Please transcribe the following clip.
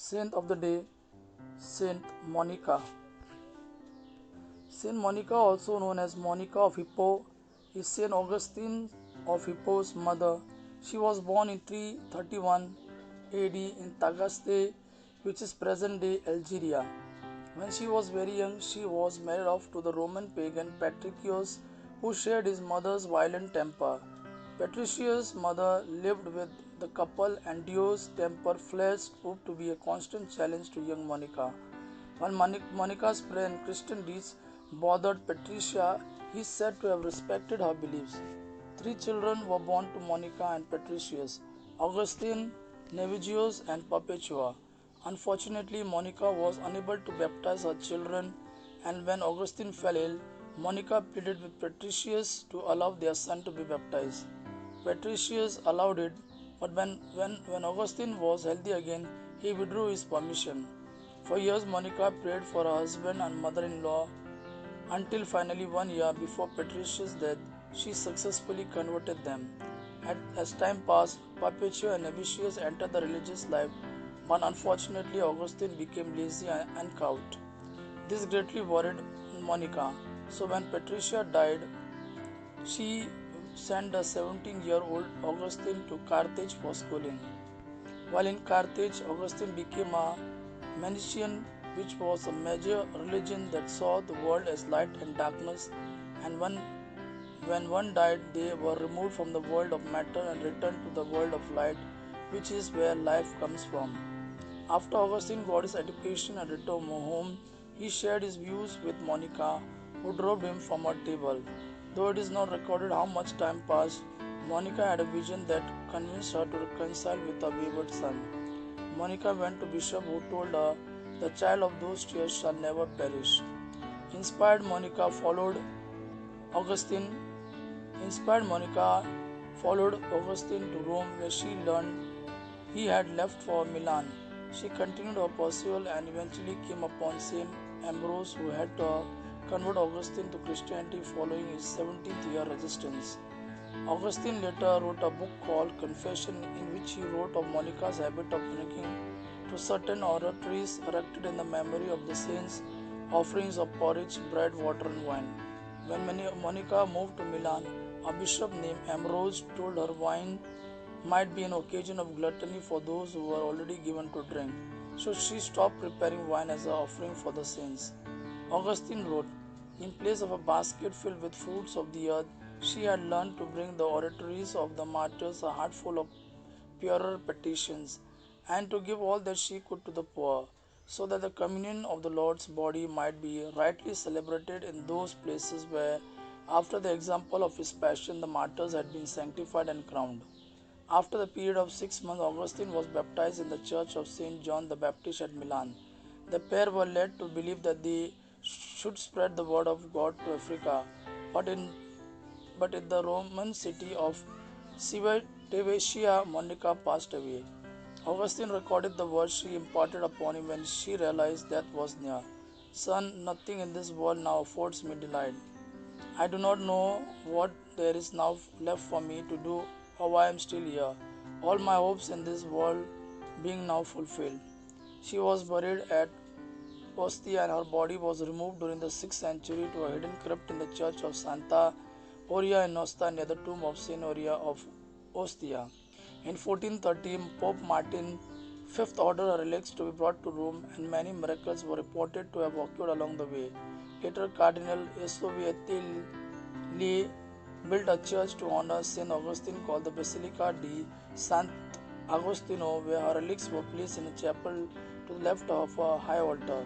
Saint of the day, Saint Monica. Saint Monica, also known as Monica of Hippo, is Saint Augustine of Hippo's mother. She was born in 331 AD in Tagaste, which is present-day Algeria. When she was very young, she was married off to the Roman pagan Patricius, who shared his mother's violent temper. Patricius' mother lived with the couple, and Dio's temper flares proved to be a constant challenge to young Monica. While Monica's prayer and Christian deeds bothered Patricia, he is said to have respected her beliefs. Three children were born to Monica and Patricius: Augustine, Navigius, and Perpetua. Unfortunately, Monica was unable to baptize her children, and when Augustine fell ill, Monica pleaded with Patricius to allow their son to be baptized. Patricius allowed it, but when Augustine was healthy again, he withdrew his permission. For years, Monica prayed for her husband and mother in law until finally, 1 year before Patricius' death, she successfully converted them. As time passed, Perpetua and Navigius entered the religious life, but unfortunately, Augustine became lazy and cowed. This greatly worried Monica. So, when Patricia died, she sent a 17-year-old Augustine to Carthage for schooling. While in Carthage, Augustine became a Manichaean, which was a major religion that saw the world as light and darkness, and when one died, they were removed from the world of matter and returned to the world of light, which is where life comes from. After Augustine got his education and returned home, he shared his views with Monica, who drove him from her table. Though it is not recorded how much time passed, Monica had a vision that convinced her to reconcile with her wayward son. Monica went to Bishop, who told her, "The child of those tears shall never perish." Inspired Monica followed Augustine. Inspired Monica followed Augustine to Rome, where she learned he had left for Milan. She continued her pursuit and eventually came upon Saint Ambrose, who had to convert Augustine to Christianity following his 17th year resistance. Augustine later wrote a book called Confession, in which he wrote of Monica's habit of drinking to certain oratories erected in the memory of the saints, offerings of porridge, bread, water, and wine. When Monica moved to Milan, a bishop named Ambrose told her wine might be an occasion of gluttony for those who were already given to drink, so she stopped preparing wine as an offering for the saints. Augustine wrote, "In place of a basket filled with fruits of the earth, she had learned to bring the oratories of the martyrs a heart full of purer petitions, and to give all that she could to the poor, so that the communion of the Lord's body might be rightly celebrated in those places where, after the example of his passion, the martyrs had been sanctified and crowned." After the period of 6 months, Augustine was baptized in the church of Saint John the Baptist at Milan. The pair were led to believe that they should spread the word of God to Africa, but in the Roman city of Civitavecchia, Monica passed away. Augustine recorded the words she imparted upon him when she realized death was near. "Son, nothing in this world now affords me delight. I do not know what there is now left for me to do or why I am still here, all my hopes in this world being now fulfilled." She was buried at Ostia, and her body was removed during the 6th century to a hidden crypt in the church of Santa Oria in Nosta, near the tomb of Saint Oria of Ostia. In 1413, Pope Martin V ordered her relics to be brought to Rome, and many miracles were reported to have occurred along the way. Later, Cardinal Esoviatelli built a church to honor Saint Augustine called the Basilica di Sant'Agostino, where her relics were placed in a chapel to the left of a high altar.